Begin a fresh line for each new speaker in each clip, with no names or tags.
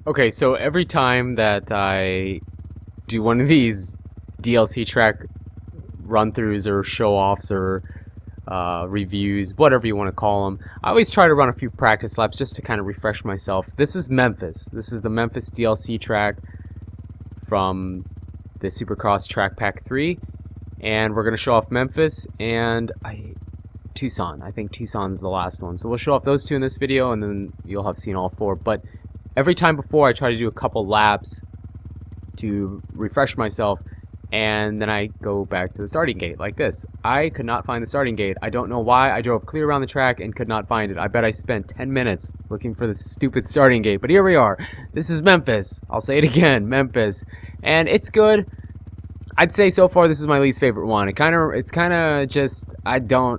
Okay, so every time that I do one of these DLC track run-throughs or show-offs or reviews, whatever you want to call them, I always try to run a few practice laps just to kind of refresh myself. This is Memphis. This is the Memphis DLC track from the Supercross Track Pack 3, and we're going to show off Memphis and Tucson. I think Tucson's the last one. So we'll show off those two in this video, and then you'll have seen all four. But every time before, I try to do a couple laps to refresh myself, and then I go back to the starting gate like this. I could not find the starting gate. I don't know why. I drove clear around the track and could not find it. I bet I spent 10 minutes looking for the stupid starting gate, but here we are. This is Memphis. I'll say it again, Memphis. And it's good. I'd say so far this is my least favorite one. It's kind of just,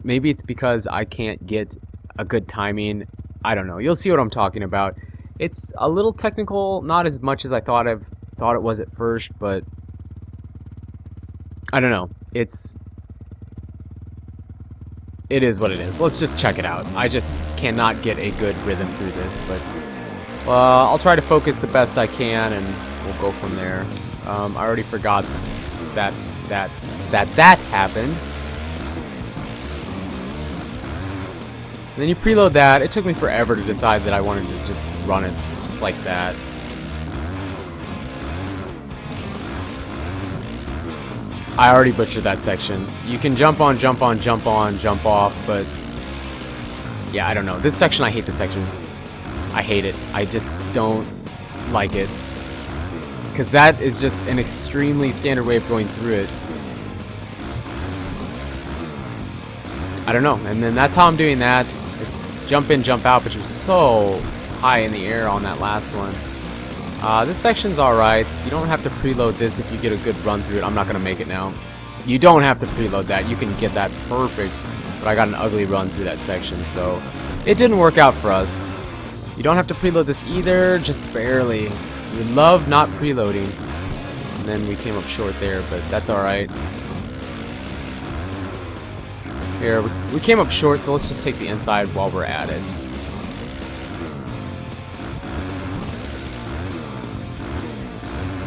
maybe it's because I can't get a good timing. I don't know. You'll see what I'm talking about. It's a little technical, not as much as I thought it was at first, but I don't know. It is what it is. Let's just check it out. I just cannot get a good rhythm through this, but I'll try to focus the best I can, and we'll go from there. I already forgot that happened. And then you preload that. It took me forever to decide that I wanted to just run it just like that. I already butchered that section. You can jump on, jump off, but yeah, I don't know. This section, I hate this section. I hate it. I just don't like it. Because that is just an extremely standard way of going through it. I don't know. And then that's how I'm doing that. Jump in, jump out, but you're so high in the air on that last one. This section's alright. You don't have to preload this if you get a good run through it. I'm not going to make it now. You don't have to preload that. You can get that perfect. But I got an ugly run through that section, so it didn't work out for us. You don't have to preload this either, just barely. We love not preloading. And then we came up short there, but that's alright. Here, we came up short, so let's just take the inside while we're at it.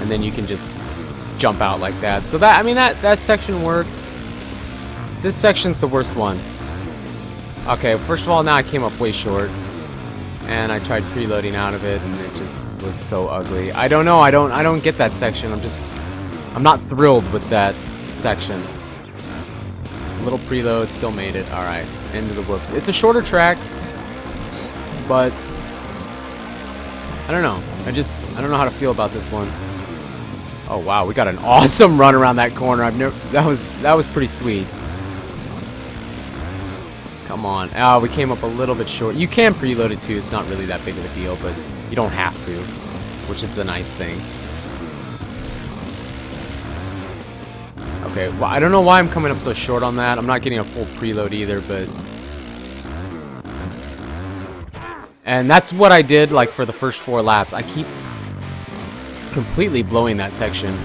And then you can just jump out like that. So that, I mean, that section works. This section's the worst one. Okay, first of all, now I came up way short. And I tried preloading out of it, and it just was so ugly. I don't know, I don't get that section. I'm not thrilled with that section. Little preload, still made it. Alright, into the whoops. It's a shorter track, but I don't know. I don't know how to feel about this one. Oh wow, we got an awesome run around that corner. That was pretty sweet. Come on. Oh, we came up a little bit short. You can preload it too. It's not really that big of a deal, but you don't have to, which is the nice thing. Okay, well, I don't know why I'm coming up so short on that. I'm not getting a full preload either, but... And that's what I did, like, for the first 4 laps. I keep completely blowing that section.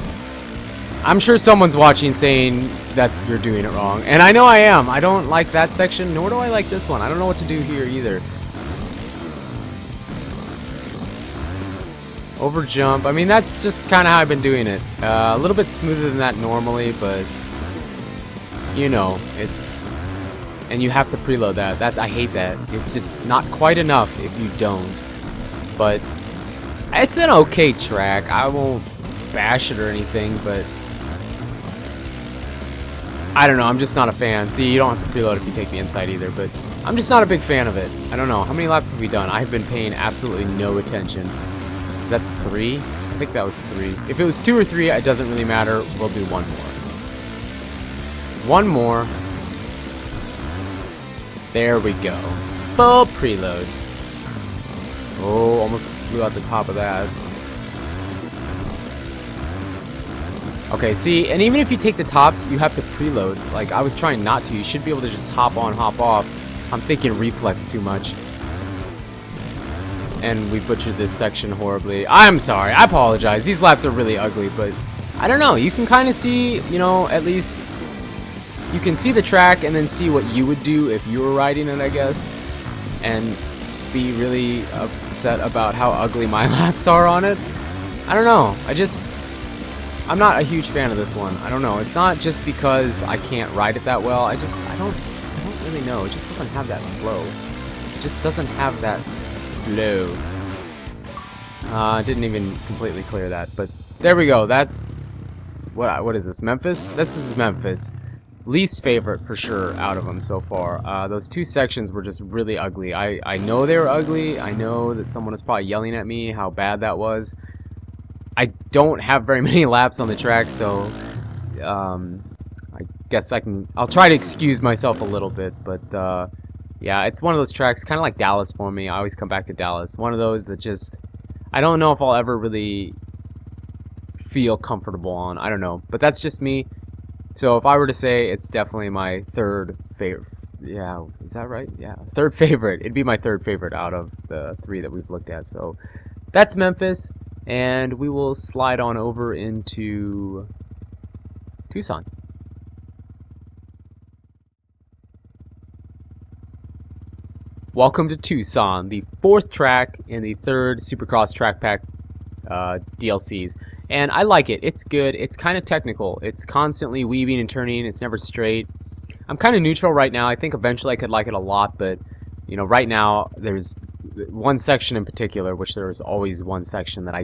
I'm sure someone's watching saying that you're doing it wrong. And I know I am. I don't like that section, nor do I like this one. I don't know what to do here either. Over jump. I mean, that's just kind of how I've been doing it. A little bit smoother than that normally, but you know, it's... And you have to preload that. I hate that. It's just not quite enough if you don't. But it's an okay track. I won't bash it or anything, but I don't know, I'm just not a fan. See, you don't have to preload if you take the inside either, but I'm just not a big fan of it. I don't know. How many laps have we done? I've been paying absolutely no attention. Is that 3? I think that was 3. If it was 2 or 3, it doesn't really matter. We'll do one more. One more. There we go. Full preload. Oh, almost blew out the top of that. Okay, see, and even if you take the tops, you have to preload. Like, I was trying not to. You should be able to just hop on, hop off. I'm thinking reflex too much. And we butchered this section horribly. I'm sorry, I apologize. These laps are really ugly, but I don't know. You can kind of see, you know, at least you can see the track and then see what you would do if you were riding it, I guess. And be really upset about how ugly my laps are on it. I don't know. I'm not a huge fan of this one. I don't know. It's not just because I can't ride it that well. I don't really know. It just doesn't have that flow. It just doesn't have that flow. Didn't even completely clear that, but there we go. That's what is this? Memphis? This is Memphis. Least favorite for sure out of them so far. Those two sections were just really ugly. I know they were ugly. I know that someone was probably yelling at me how bad that was. I don't have very many laps on the track, so I guess I'll try to excuse myself a little bit, but yeah, it's one of those tracks, kind of like Dallas for me. I always come back to Dallas. One of those that just, I don't know if I'll ever really feel comfortable on. I don't know, but that's just me. So if I were to say, it's definitely my third favorite. Yeah, is that right? Yeah, third favorite. It'd be my third favorite out of the three that we've looked at. So that's Memphis, and we will slide on over into Tucson. Welcome to Tucson, the fourth track in the third Supercross Track Pack DLCs. And I like it. It's good. It's kind of technical. It's constantly weaving and turning. It's never straight. I'm kind of neutral right now. I think eventually I could like it a lot, but you know, right now there's one section in particular, which there's always one section that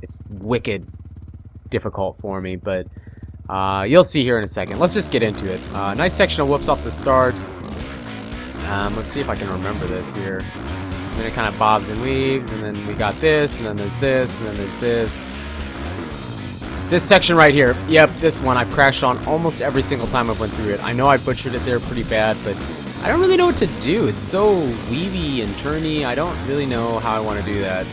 it's wicked difficult for me, but you'll see here in a second. Let's just get into it. Nice section of whoops off the start. Let's see if I can remember this here. And then it kind of bobs and weaves, and then we got this, and then there's this, and then there's this. This section right here, yep, this one I've crashed on almost every single time I've went through it. I know I butchered it there pretty bad, but I don't really know what to do. It's so weavy and turny. I don't really know how I want to do that.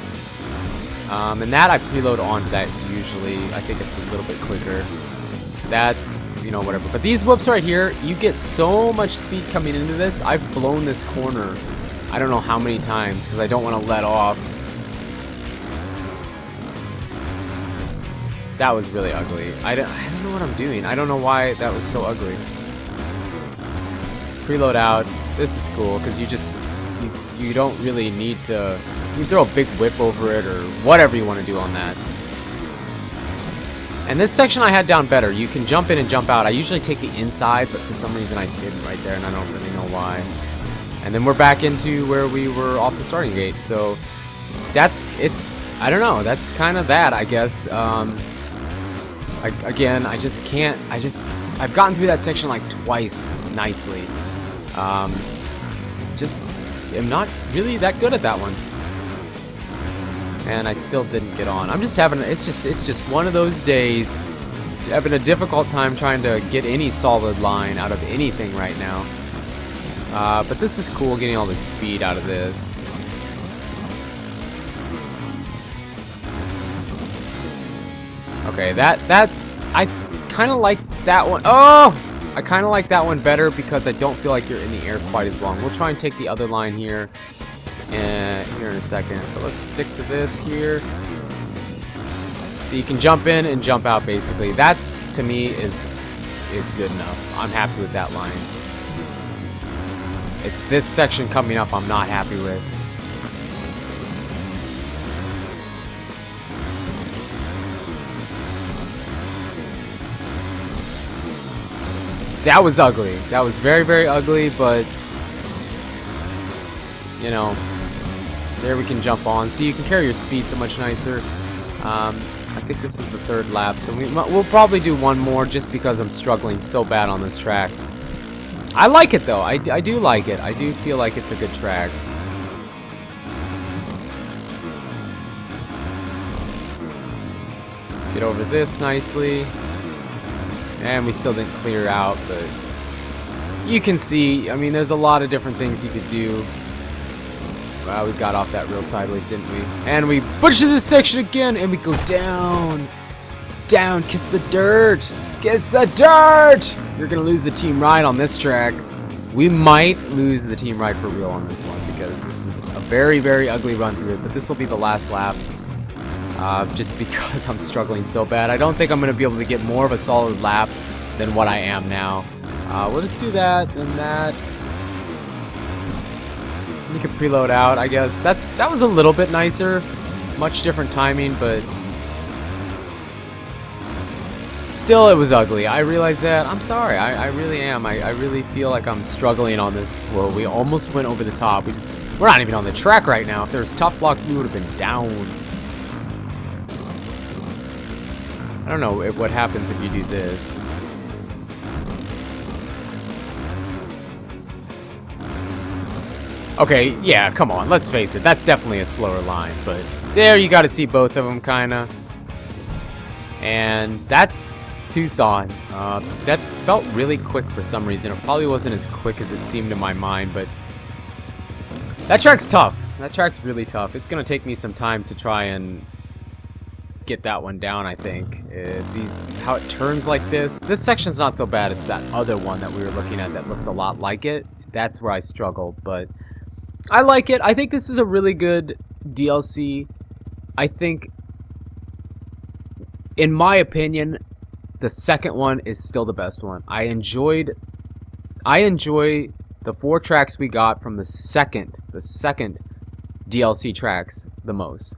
And that I preload onto that usually. I think it's a little bit quicker. That, you know, whatever. But these whoops right here, you get so much speed coming into this. I've blown this corner I don't know how many times because I don't want to let off. That was really ugly. I don't know what I'm doing. I don't know why that was so ugly. Preload out. This is cool because you don't really need to. You can throw a big whip over it or whatever you want to do on that. And this section I had down better. You can jump in and jump out. I usually take the inside, but for some reason I didn't right there, and I don't really know why. And then we're back into where we were off the starting gate. So I don't know. That's kind of that, I guess. Again, I just can't. I've gotten through that section like twice nicely. Just am not really that good at that one. And I still didn't get on. I'm just having, it's just one of those days, having a difficult time trying to get any solid line out of anything right now. But this is cool, getting all this speed out of this. Okay, I kind of like that one. Oh! I kind of like that one better because I don't feel like you're in the air quite as long. We'll try and take the other line here. Here in a second, but let's stick to this here. So you can jump in and jump out basically. That to me is good enough. I'm happy with that line. It's this section coming up I'm not happy with. That was ugly. That was very, very ugly, but you know, there we can jump on. See, you can carry your speed so much nicer. I think this is the third lap, so we'll probably do one more just because I'm struggling so bad on this track. I like it though. I do like it. I do feel like it's a good track. Get over this nicely. And we still didn't clear out, but you can see, I mean, there's a lot of different things you could do. Wow, we got off that real sideways, didn't we? And we butcher this section again, and we go down. Down, kiss the dirt. Kiss the dirt! You're gonna lose the team ride on this track. We might lose the team ride for real on this one because this is a very, very ugly run through it, but this will be the last lap. Just because I'm struggling so bad. I don't think I'm gonna be able to get more of a solid lap than what I am now. We'll just do that and that. You can preload out, I guess. That was a little bit nicer. Much different timing, but still it was ugly. I realize that. I'm sorry. I really am. I really feel like I'm struggling on this. Well, we almost went over the top. We're not even on the track right now. If there was tough blocks, we would have been down. I don't know what happens if you do this. Okay, yeah, come on, let's face it, that's definitely a slower line, but there you got to see both of them, kinda. And that's Tucson. That felt really quick for some reason. It probably wasn't as quick as it seemed in my mind, but that track's tough. That track's really tough. It's gonna take me some time to try and get that one down, I think. How it turns like this. This section's not so bad. It's that other one that we were looking at that looks a lot like it. That's where I struggle, but I like it. I think this is a really good DLC. I think, in my opinion, the second one is still the best one. I enjoy the 4 tracks we got from the second DLC tracks the most.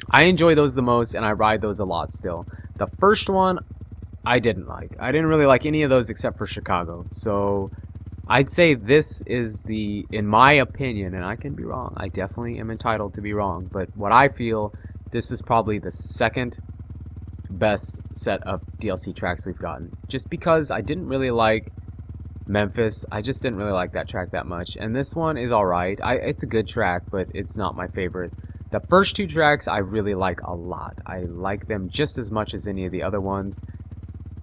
I enjoy those the most, and I ride those a lot still. The first one, I didn't like. I didn't really like any of those except for Chicago. So I'd say this is in my opinion, and I can be wrong. I definitely am entitled to be wrong. But what I feel, this is probably the second best set of DLC tracks we've gotten. Just because I didn't really like Memphis. I just didn't really like that track that much. And this one is alright. It's a good track, but it's not my favorite. The first 2 tracks I really like a lot. I like them just as much as any of the other ones.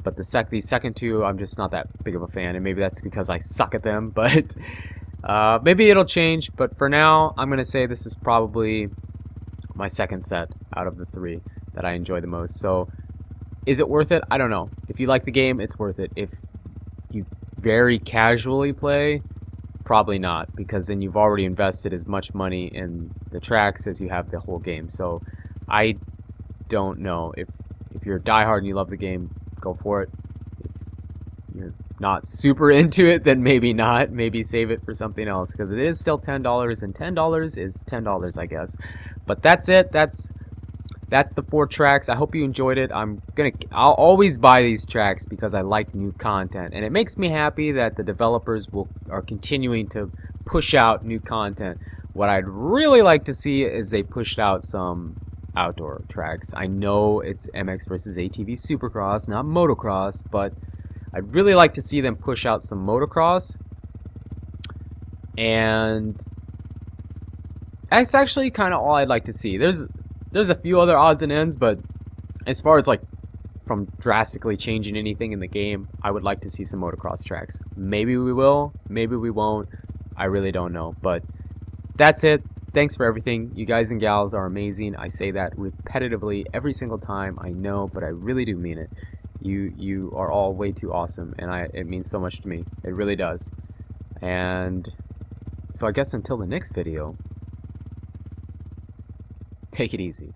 But these second 2, I'm just not that big of a fan, and maybe that's because I suck at them, but maybe it'll change. But for now, I'm going to say this is probably my second set out of the 3 that I enjoy the most. So, is it worth it? I don't know. If you like the game, it's worth it. If you very casually play, probably not, because then you've already invested as much money in the tracks as you have the whole game. So, I don't know. If you're a diehard and you love the game, go for it. If you're not super into it, then maybe not. Maybe save it for something else, because it is still $10, and $10 is $10, I guess. But that's it. That's the 4 tracks. I hope you enjoyed it. I'll always buy these tracks because I like new content, and it makes me happy that the developers are continuing to push out new content. What I'd really like to see is they pushed out some outdoor tracks. I know it's MX versus ATV Supercross, not motocross, but I'd really like to see them push out some motocross. And that's actually kind of all I'd like to see. There's a few other odds and ends, but as far as like from drastically changing anything in the game, I would like to see some motocross tracks. Maybe we will, maybe we won't. I really don't know, but that's it. Thanks for everything. You guys and gals are amazing. I say that repetitively every single time, I know, but I really do mean it. You are all way too awesome, and it means so much to me. It really does. And so I guess until the next video, take it easy.